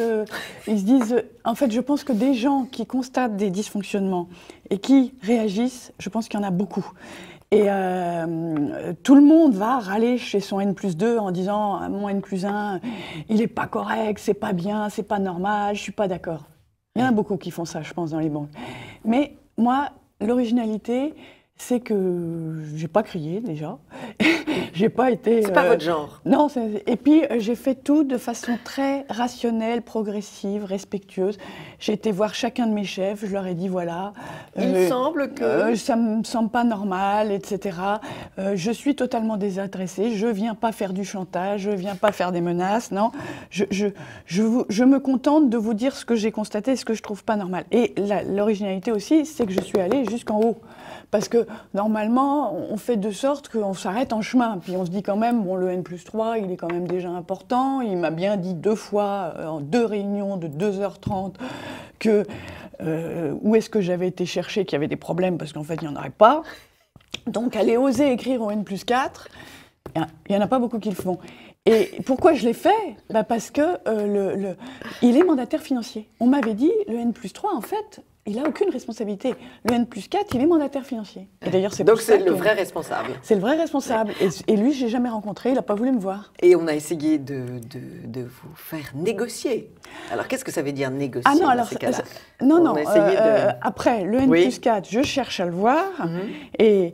F: Ils se disent... En fait, je pense que des gens qui constatent des dysfonctionnements et qui réagissent, je pense qu'il y en a beaucoup. Et tout le monde va râler chez son N+2 en disant « mon N+1, il n'est pas correct, c'est pas bien, c'est pas normal, je suis pas d'accord ». Il y en a beaucoup qui font ça, je pense, dans les banques. Mais moi, l'originalité, c'est que j'ai pas crié déjà. J'ai pas été...
A: C'est pas votre genre.
F: Non, et puis j'ai fait tout de façon très rationnelle, progressive, respectueuse. J'ai été voir chacun de mes chefs, je leur ai dit voilà...
A: Il semble que...
F: ça me semble pas normal, etc. Je suis totalement désintéressée, je viens pas faire du chantage, je viens pas faire des menaces, non. Je me contente de vous dire ce que j'ai constaté, ce que je trouve pas normal. Et l'originalité aussi, c'est que je suis allée jusqu'en haut. Parce que normalement, on fait de sorte qu'on s'arrête en chemin. Puis on se dit quand même, bon, le N+3, il est quand même déjà important. Il m'a bien dit 2 fois, en 2 réunions de 2h30, que où est-ce que j'avais été chercher qu'il y avait des problèmes, parce qu'en fait, il n'y en aurait pas. Donc, aller oser écrire au N+4, il n'y en a pas beaucoup qui le font. Et pourquoi je l'ai fait ? Parce que il est mandataire financier. On m'avait dit, le N+3, en fait... il n'a aucune responsabilité. Le N+4, il est mandataire financier. Et d'ailleurs, c'est
A: donc c'est le vrai responsable.
F: C'est le vrai responsable. Et lui, je ne l'ai jamais rencontré, il n'a pas voulu me voir.
A: Et on a essayé de vous faire négocier. Alors, qu'est-ce que ça veut dire négocier dans ces cas-là ?
F: Non. Après, le N+4, je cherche à le voir et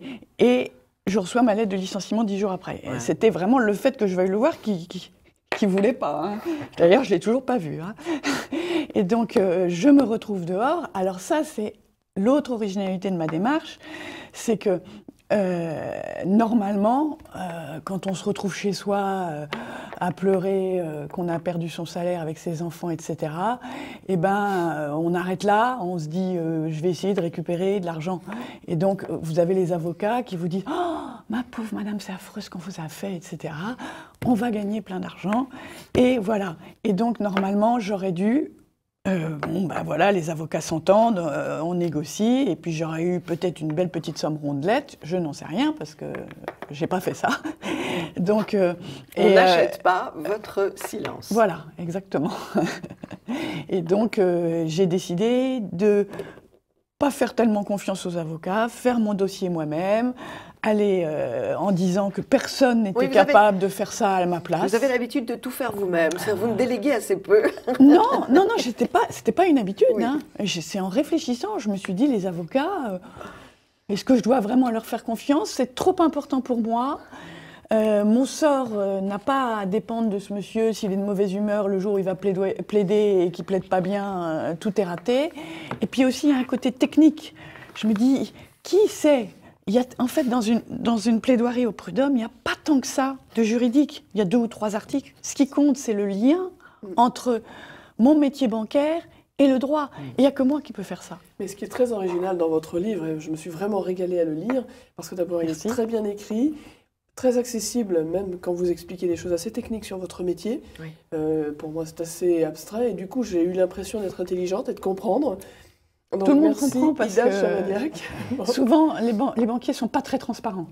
F: je reçois ma lettre de licenciement 10 jours après. Ouais. C'était vraiment le fait que je veuille le voir qui voulait pas. Hein. D'ailleurs, je ne l'ai toujours pas vu. Hein. Et donc, je me retrouve dehors. Alors ça, c'est l'autre originalité de ma démarche, c'est que normalement, quand on se retrouve chez soi à pleurer qu'on a perdu son salaire avec ses enfants, etc., eh ben, on arrête là, on se dit je vais essayer de récupérer de l'argent. Et donc, vous avez les avocats qui vous disent « Oh, ma pauvre madame, c'est affreux ce qu'on vous a fait, etc. On va gagner plein d'argent. » Et voilà. Et donc, normalement, j'aurais dû Bon, ben voilà, les avocats s'entendent, on négocie, et puis j'aurais eu peut-être une belle petite somme rondelette, je n'en sais rien, parce que j'ai pas fait ça. Donc,
A: on n'achète pas votre silence.
F: Voilà, exactement. Et donc, j'ai décidé de pas faire tellement confiance aux avocats, faire mon dossier moi-même, aller en disant que personne n'était capable de faire ça à ma place.
A: Vous avez l'habitude de tout faire vous-même, vous me déléguez assez peu.
F: Non, c'était pas une habitude. Oui. Hein. C'est en réfléchissant, je me suis dit, les avocats, est-ce que je dois vraiment leur faire confiance? C'est trop important pour moi. Mon sort n'a pas à dépendre de ce monsieur. S'il est de mauvaise humeur, le jour où il va plaider et qu'il plaide pas bien, tout est raté. Et puis aussi, il y a un côté technique. Je me dis, qui sait? En fait, dans une plaidoirie au prud'homme, il n'y a pas tant que ça de juridique. Il y a 2 ou 3 articles. Ce qui compte, c'est le lien entre mon métier bancaire et le droit. Il n'y a que moi qui peux faire ça.
E: Mais ce qui est très original dans votre livre, et je me suis vraiment régalée à le lire, parce que d'abord, il est très bien écrit, très accessible, même quand vous expliquez des choses assez techniques sur votre métier. Oui. Pour moi, c'est assez abstrait, et du coup, j'ai eu l'impression d'être intelligente et de comprendre. Donc,
F: tout le monde comprend parce
E: Ida
F: que
E: Chavagnac.
F: Souvent, les banquiers ne sont pas très transparents.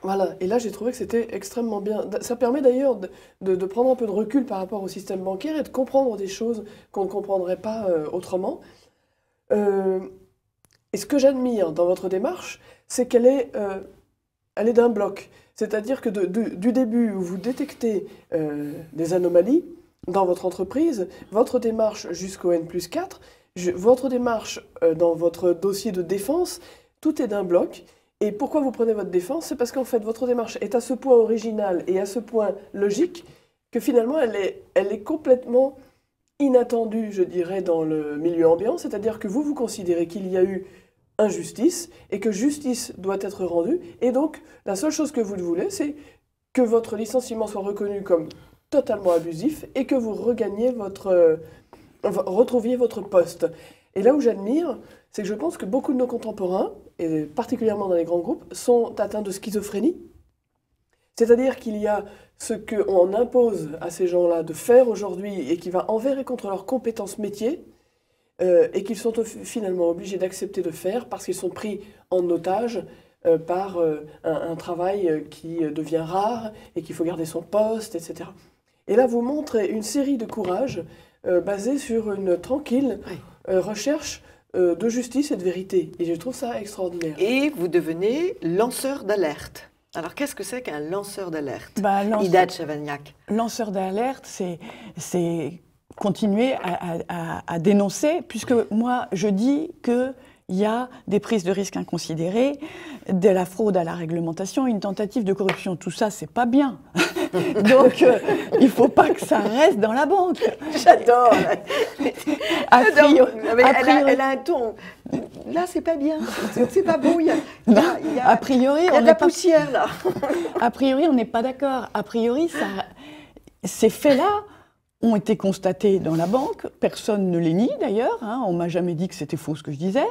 E: Voilà, et là j'ai trouvé que c'était extrêmement bien. Ça permet d'ailleurs de prendre un peu de recul par rapport au système bancaire et de comprendre des choses qu'on ne comprendrait pas autrement. Et ce que j'admire dans votre démarche, c'est qu'elle est d'un bloc. C'est-à-dire que du début où vous détectez des anomalies dans votre entreprise, votre démarche jusqu'au N+4, votre démarche dans votre dossier de défense, tout est d'un bloc. Et pourquoi vous prenez votre défense? C'est parce qu'en fait, votre démarche est à ce point originale et à ce point logique que finalement, elle est complètement inattendue, je dirais, dans le milieu ambiant. C'est-à-dire que vous considérez qu'il y a eu injustice et que justice doit être rendue. Et donc, la seule chose que vous voulez, c'est que votre licenciement soit reconnu comme totalement abusif et que vous retrouviez votre poste. Et là où j'admire, c'est que je pense que beaucoup de nos contemporains, et particulièrement dans les grands groupes, sont atteints de schizophrénie. C'est-à-dire qu'il y a ce qu'on impose à ces gens-là de faire aujourd'hui et qui va envers et contre leurs compétences métiers, et qu'ils sont finalement obligés d'accepter de faire parce qu'ils sont pris en otage par un travail qui devient rare et qu'il faut garder son poste, etc. Et là, vous montrez une série de courage basée sur une tranquille recherche de justice et de vérité. Et je trouve ça extraordinaire.
A: Et vous devenez lanceur d'alerte. Alors, qu'est-ce que c'est qu'un lanceur d'alerte?
F: Ida Chavagnac. Lanceur d'alerte, c'est continuer à dénoncer, puisque moi, je dis qu'il y a des prises de risques inconsidérées, de la fraude à la réglementation, une tentative de corruption. Tout ça, c'est pas bien. Donc, il ne faut pas que ça reste dans la banque.
A: J'adore. Elle a un ton. Là, c'est pas bien. C'est pas beau.
F: A priori,
A: il y a de la poussière, là.
F: A priori, on n'est pas d'accord. A priori, ces faits-là ont été constatés dans la banque. Personne ne les nie, d'ailleurs. Hein. On ne m'a jamais dit que c'était faux, ce que je disais.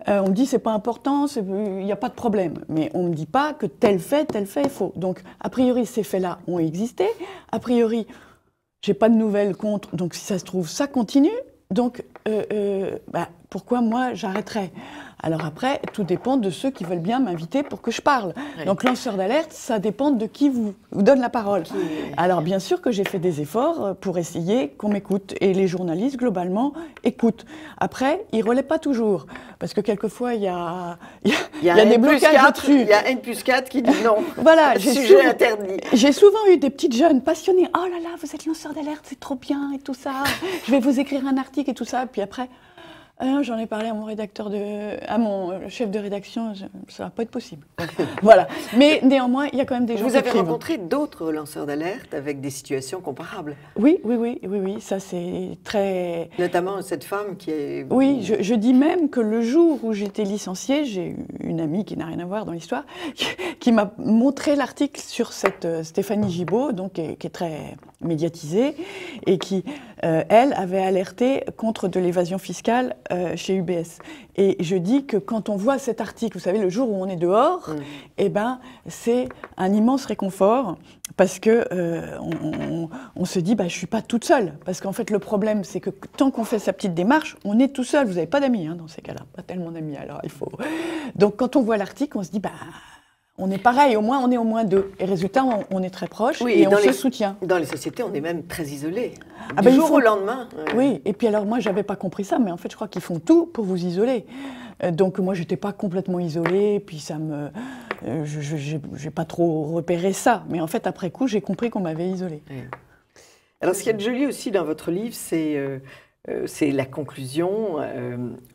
F: On me dit, c'est pas important, il n'y a pas de problème. Mais on ne me dit pas que tel fait est faux. Donc, a priori, ces faits-là ont existé. A priori, j'ai pas de nouvelles contre. Donc, si ça se trouve, ça continue. Donc, pourquoi moi, j'arrêterais? Alors après, tout dépend de ceux qui veulent bien m'inviter pour que je parle. Oui. Donc lanceur d'alerte, ça dépend de qui vous donne la parole. Alors bien sûr que j'ai fait des efforts pour essayer qu'on m'écoute. Et les journalistes, globalement, écoutent. Après, ils ne relaient pas toujours. Parce que quelquefois, il y a des blocages là-dessus.
A: Il y a N+4 qui dit non.
F: Voilà,
A: sujet interdit.
F: J'ai souvent eu des petites jeunes passionnées. Oh là là, vous êtes lanceur d'alerte, c'est trop bien et tout ça. Je vais vous écrire un article et tout ça. Puis après... j'en ai parlé à mon chef de rédaction, ça va pas être possible. Voilà. Mais néanmoins, il y a quand même des gens qui écrivent.
A: Vous avez rencontré d'autres lanceurs d'alerte avec des situations comparables?
F: Oui, ça c'est très...
A: Notamment cette femme qui est...
F: Oui, je dis même que le jour où j'étais licenciée, j'ai une amie qui n'a rien à voir dans l'histoire, qui m'a montré l'article sur cette Stéphanie Gibault, donc, qui est très médiatisée, et qui, elle, avait alerté contre de l'évasion fiscale chez UBS. Et je dis que quand on voit cet article, vous savez, le jour où on est dehors, eh ben, c'est un immense réconfort parce que on se dit, je ne suis pas toute seule. Parce qu'en fait, le problème, c'est que tant qu'on fait sa petite démarche, on est tout seul. Vous n'avez pas d'amis dans ces cas-là, pas tellement d'amis. Alors il faut. Donc quand on voit l'article, on se dit, on est pareil, on est au moins 2. Et résultat, on est très proches et on se soutient.
A: Dans les sociétés, on est même très isolés.
F: Du
A: du jour au lendemain.
F: Oui, et puis alors moi, je n'avais pas compris ça, mais en fait, je crois qu'ils font tout pour vous isoler. Donc moi, je n'étais pas complètement isolée, puis ça me... je n'ai pas trop repéré ça. Mais en fait, après coup, j'ai compris qu'on m'avait isolée.
A: Oui. Alors, ce qu'il y a de joli aussi dans votre livre, c'est la conclusion.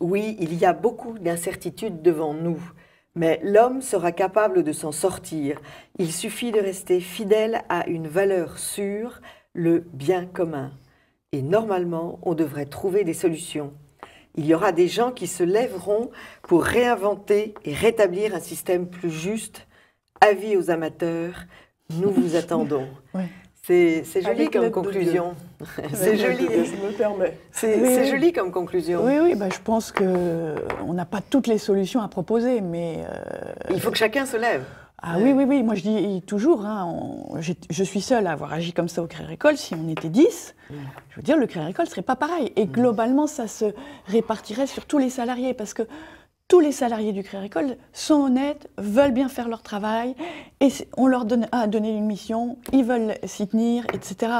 A: Oui, il y a beaucoup d'incertitudes devant nous. Mais l'homme sera capable de s'en sortir. Il suffit de rester fidèle à une valeur sûre, le bien commun. Et normalement, on devrait trouver des solutions. Il y aura des gens qui se lèveront pour réinventer et rétablir un système plus juste. Avis aux amateurs, nous vous attendons.
F: Ouais.
A: C'est joli comme conclusion. C'est joli.
E: Je me permets.
A: C'est joli comme conclusion.
F: Oui, je pense qu'on n'a pas toutes les solutions à proposer, mais...
A: Il faut que chacun se lève.
F: Ah oui, moi je dis toujours, je suis seule à avoir agi comme ça au Crédit Agricole. Si on était 10, je veux dire, le Crédit Agricole ne serait pas pareil. Et globalement, ça se répartirait sur tous les salariés, parce que tous les salariés du Crédit Agricole sont honnêtes, veulent bien faire leur travail, et on leur a donné une mission, ils veulent s'y tenir, etc.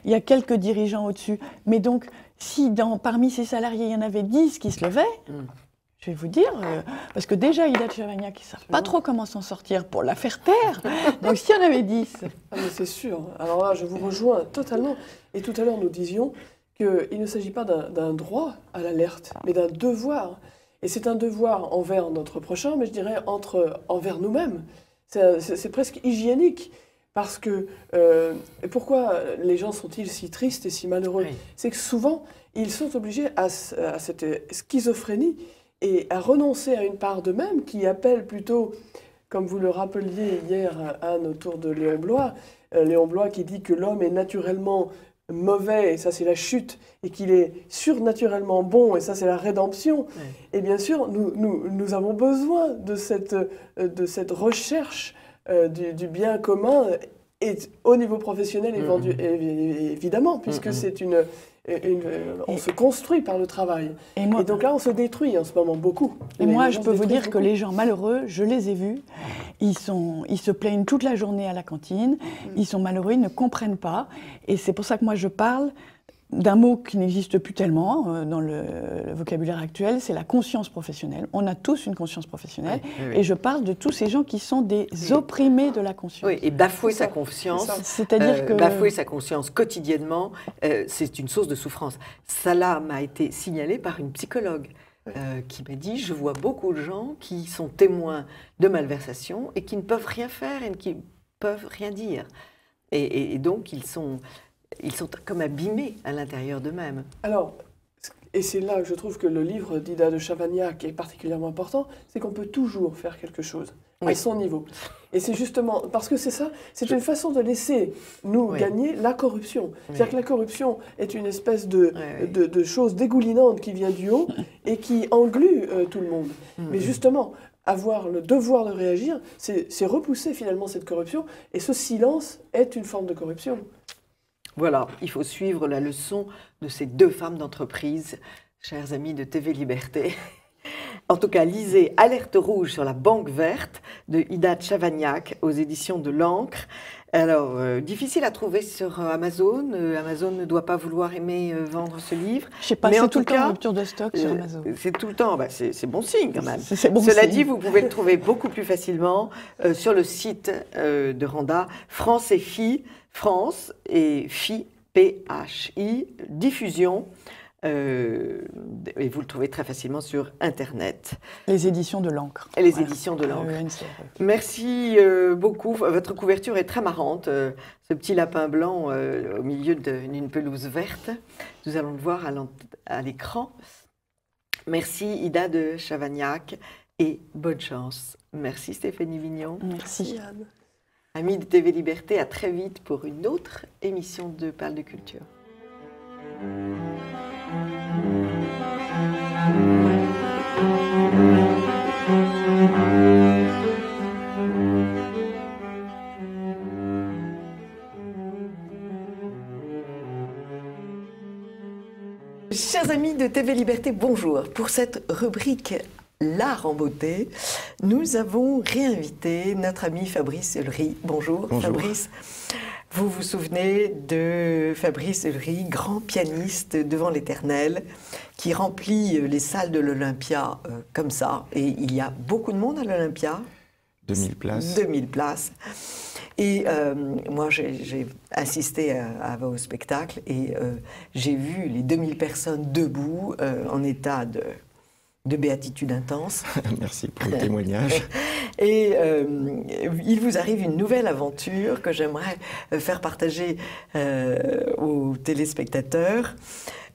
F: Il y a quelques dirigeants au-dessus. Mais donc, si parmi ces salariés, il y en avait 10 qui se levaient, je vais vous dire, parce que déjà, Ida de Chavagnac, ils ne savent pas trop comment s'en sortir pour la faire taire. Donc, s'il y en avait 10...
E: Ah, mais c'est sûr. Alors là, je vous rejoins totalement. Et tout à l'heure, nous disions qu'il ne s'agit pas d'un droit à l'alerte, mais d'un devoir. Et c'est un devoir envers notre prochain, mais je dirais envers nous-mêmes. C'est presque hygiénique. Parce que, pourquoi les gens sont-ils si tristes et si malheureux? C'est que souvent, ils sont obligés à cette schizophrénie et à renoncer à une part d'eux-mêmes qui appelle plutôt, comme vous le rappeliez hier, Anne, autour de Léon Bloy qui dit que l'homme est naturellement mauvais, et ça c'est la chute, et qu'il est surnaturellement bon, et ça c'est la rédemption. Et bien sûr, nous avons besoin de cette recherche du bien commun, et au niveau professionnel évidemment, puisque c'est on se construit par le travail. Et donc là, on se détruit en ce moment beaucoup.
F: Et moi, je peux vous dire que les gens malheureux, je les ai vus, ils se plaignent toute la journée à la cantine, ils sont malheureux, ils ne comprennent pas. Et c'est pour ça que moi, je parle d'un mot qui n'existe plus tellement dans le vocabulaire actuel, c'est la conscience professionnelle. On a tous une conscience professionnelle, et je parle de tous ces gens qui sont des opprimés de la conscience.
A: Oui, et bafouer sa conscience,
F: c'est-à-dire que
A: bafouer sa conscience quotidiennement, c'est une source de souffrance. Ça m'a été signalé par une psychologue qui m'a dit, je vois beaucoup de gens qui sont témoins de malversations et qui ne peuvent rien faire et qui ne peuvent rien dire. Et donc, ils sont comme abîmés à l'intérieur d'eux-mêmes.
E: Alors, et c'est là que je trouve que le livre d'Ida de Chavagnac est particulièrement important, c'est qu'on peut toujours faire quelque chose à son niveau. Et c'est justement, parce que c'est ça, c'est une façon de laisser nous gagner la corruption. C'est-à-dire que la corruption est une espèce de chose dégoulinante qui vient du haut et qui englue tout le monde. Mais justement, avoir le devoir de réagir, c'est repousser finalement cette corruption, et ce silence est une forme de corruption.
A: Voilà, il faut suivre la leçon de ces deux femmes d'entreprise, chers amis de TV Liberté. En tout cas, lisez Alerte rouge sur la banque verte de Ida de Chavagnac aux éditions de l'Ancre. Alors, difficile à trouver sur Amazon. Amazon ne doit pas vouloir aimer vendre ce livre.
F: Je sais pas, c'est tout le temps en rupture de stock sur Amazon.
A: C'est tout le temps, c'est bon signe quand même.
F: Cela
A: dit, vous pouvez le trouver beaucoup plus facilement sur le site de Randa, France et Filles, France et Filles, PHI, diffusion. Et vous le trouvez très facilement sur Internet.
F: Les éditions de l'Ancre.
A: Et les éditions de l'Ancre. Merci beaucoup. Votre couverture est très marrante. Ce petit lapin blanc au milieu d'une pelouse verte. Nous allons le voir à l'écran. Merci Ida de Chavagnac et bonne chance. Merci Stéphanie Vignon.
F: Merci
E: Anne.
A: Amis de TV Liberté, à très vite pour une autre émission de Parle de Culture. Chers amis de TV Liberté, bonjour. Pour cette rubrique L'art en beauté, nous avons réinvité notre ami Fabrice Ullery. Bonjour,
G: Bonjour.
A: Fabrice. Vous vous souvenez de Fabrice Ullery, grand pianiste devant l'Éternel, qui remplit les salles de l'Olympia comme ça. Et il y a beaucoup de monde à l'Olympia.
G: 2000 places.
A: 2000 places. Et moi, j'ai assisté à vos spectacles et j'ai vu les 2000 personnes debout en état de béatitude intense.
G: Merci pour le témoignage.
A: Et il vous arrive une nouvelle aventure que j'aimerais faire partager aux téléspectateurs.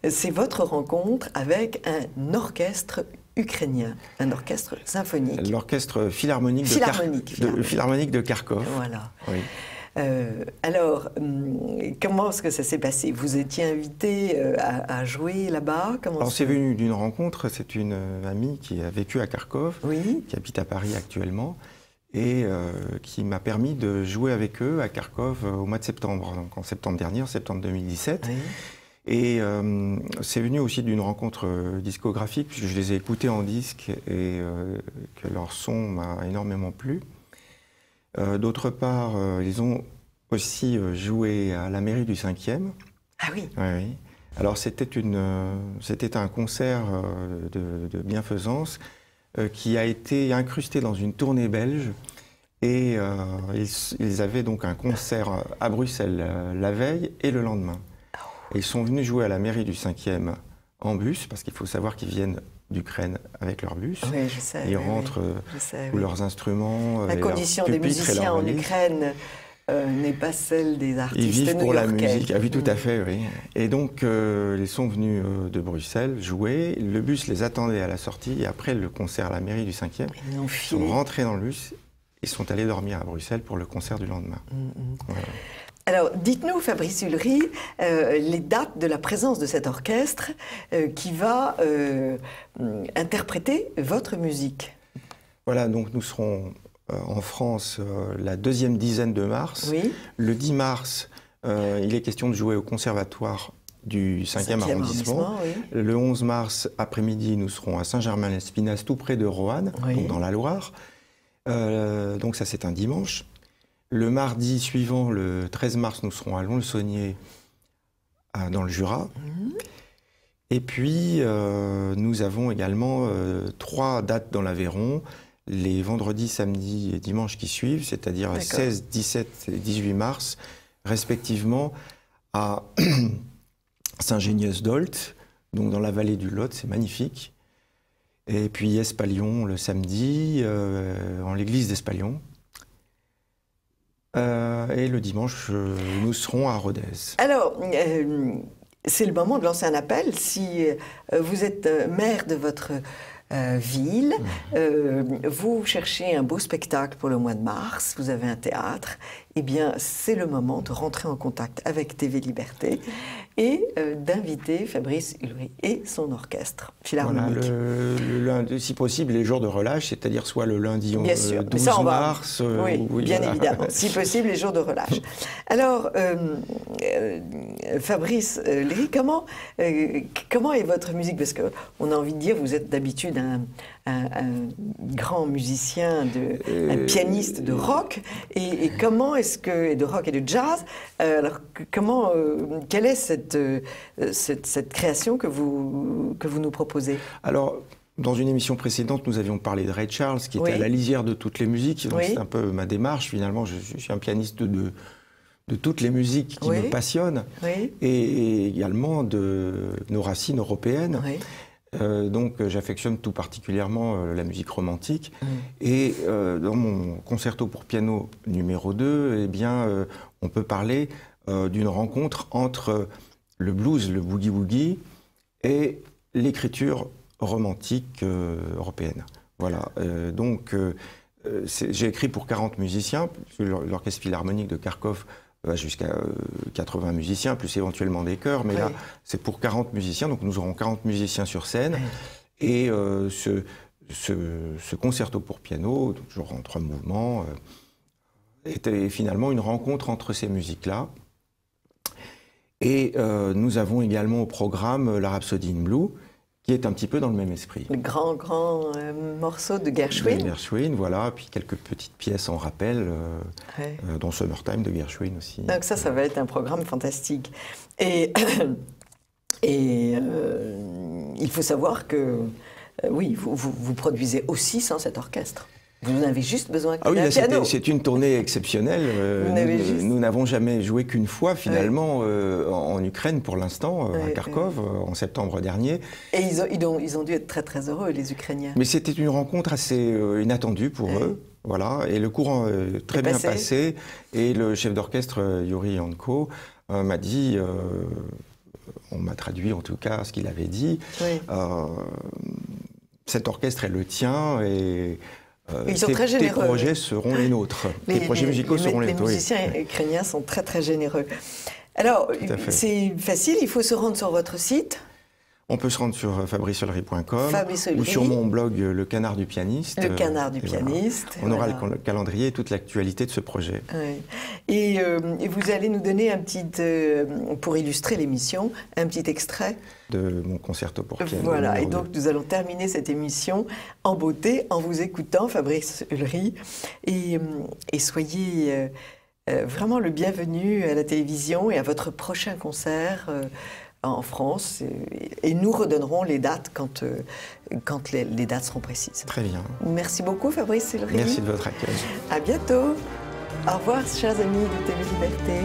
A: C'est votre rencontre avec un orchestre ukrainien, un orchestre symphonique.
G: L'orchestre philharmonique, philharmonique de Kharkov.
A: Voilà.
G: Oui.
A: Alors, comment est-ce que ça s'est passé? Vous étiez invité à jouer là-bas?
G: Alors, c'est venu d'une rencontre. C'est une amie qui a vécu à Kharkov,
A: oui,
G: qui habite à Paris actuellement, et qui m'a permis de jouer avec eux à Kharkov au mois de septembre, donc en septembre dernier, en septembre 2017.
A: oui.
G: Et c'est venu aussi d'une rencontre discographique, puisque je les ai écoutés en disque et que leur son m'a énormément plu. D'autre part, ils ont aussi joué à la mairie du 5e.
A: Ah oui.
G: Oui, oui. Alors c'était un concert de bienfaisance qui a été incrusté dans une tournée belge. Et ils avaient donc un concert à Bruxelles la veille et le lendemain. Et ils sont venus jouer à la mairie du 5e en bus, parce qu'il faut savoir qu'ils viennent d'Ukraine avec leur bus.
A: Oui, je sais.
G: Ils rentrent tous leurs instruments.
A: La condition des musiciens en Ukraine n'est pas celle des artistes
G: new-yorkais. Ils vivent pour la musique. Ah oui, tout à fait, oui. Et donc, ils sont venus de Bruxelles jouer. Le bus les attendait à la sortie. Et après le concert à la mairie du 5e, ils sont rentrés dans le bus. Ils sont allés dormir à Bruxelles pour le concert du lendemain. Voilà.
A: Alors, dites-nous, Fabrice Ullery, les dates de la présence de cet orchestre qui va interpréter votre musique.
G: Voilà, donc nous serons en France la deuxième dizaine de mars.
A: Oui.
G: Le 10 mars, il est question de jouer au conservatoire du 5e arrondissement.
A: Oui.
G: Le 11 mars après-midi, nous serons à Saint-Germain-l'Espinasse, tout près de Roanne,
A: oui,
G: donc dans la Loire. Donc ça, c'est un dimanche. Le mardi suivant, le 13 mars, nous serons à Lons-le-Saunier, dans le Jura. Et puis, nous avons également 3 dates dans l'Aveyron, les vendredis, samedis et dimanches qui suivent, c'est-à-dire 16, 17 et 18 mars, respectivement à Saint-Géniès-d'Olt, donc dans la vallée du Lot, c'est magnifique. Et puis Espalion le samedi, en l'église d'Espalion. Et le dimanche, nous serons à Rodez.
A: Alors, c'est le moment de lancer un appel. Si vous êtes maire de votre ville, vous cherchez un beau spectacle pour le mois de mars, vous avez un théâtre, eh bien, c'est le moment de rentrer en contact avec TV Liberté et d'inviter Fabrice Ullery et son orchestre philharmonique.
G: Voilà, si possible, les jours de relâche, c'est-à-dire soit le lundi 12 mars.
A: Oui, bien évidemment. Si possible, les jours de relâche. Alors, Fabrice Ullery, comment est votre musique? Parce qu'on a envie de dire, vous êtes d'habitude un grand musicien, un pianiste de rock, et comment est-ce que, de rock et de jazz, alors quelle est cette création que vous nous proposez?
G: Alors, dans une émission précédente, nous avions parlé de Ray Charles, qui était à la lisière de toutes les musiques, donc c'est un peu ma démarche, finalement, je suis un pianiste de toutes les musiques qui me passionnent, et également de nos racines européennes. Donc j'affectionne tout particulièrement la musique romantique. Et dans mon concerto pour piano numéro 2, eh bien, on peut parler d'une rencontre entre le blues, le boogie-woogie, et l'écriture romantique européenne. Voilà. Donc j'ai écrit pour 40 musiciens, l'orchestre philharmonique de Kharkov jusqu'à 80 musiciens, plus éventuellement des chœurs, mais là, c'est pour 40 musiciens, donc nous aurons 40 musiciens sur scène, et ce concerto pour piano, toujours en 3 mouvements, était finalement une rencontre entre ces musiques-là. Et nous avons également au programme la Rhapsody in Blue, qui est un petit peu dans le même esprit.
A: Le grand morceau de Gershwin.
G: De Gershwin, voilà, puis quelques petites pièces en rappel, dont Summertime de Gershwin aussi.
A: Donc ça va être un programme fantastique. Et il faut savoir que, oui, vous produisez aussi sans cet orchestre. Vous en avez juste besoin d'un piano.
G: C'est une tournée exceptionnelle. Nous n'avons jamais joué qu'une fois, finalement, en Ukraine pour l'instant, à Kharkov, en septembre dernier.
A: Et ils ont dû être très très heureux, les Ukrainiens.
G: Mais c'était une rencontre assez inattendue pour eux. Voilà, et le courant très bien passé. Et le chef d'orchestre, Yuri Yanko, m'a dit, on m'a traduit en tout cas ce qu'il avait dit, cet orchestre est le tien et...
A: Ils sont très généreux.
G: Tes projets seront les nôtres. Tes projets musicaux seront les nôtres.
A: Les musiciens ukrainiens sont très très généreux. Alors, c'est facile, il faut se rendre sur votre site.
G: On peut se rendre sur fabriceullery.com ou sur mon blog Le Canard du Pianiste.
A: Le Canard du Pianiste.
G: Voilà. On aura le calendrier et toute l'actualité de ce projet.
A: Oui. Et vous allez nous donner un petit, pour illustrer l'émission, un petit extrait
G: de mon concerto pour piano.
A: Voilà, et donc nous allons terminer cette émission en beauté en vous écoutant, Fabrice Ullery, et soyez vraiment le bienvenu à la télévision et à votre prochain concert en France, et nous redonnerons les dates quand les dates seront précises.
G: Très bien.
A: Merci beaucoup Fabrice Ullery.
G: Merci de votre accueil.
A: À bientôt. Au revoir chers amis de TV Liberté.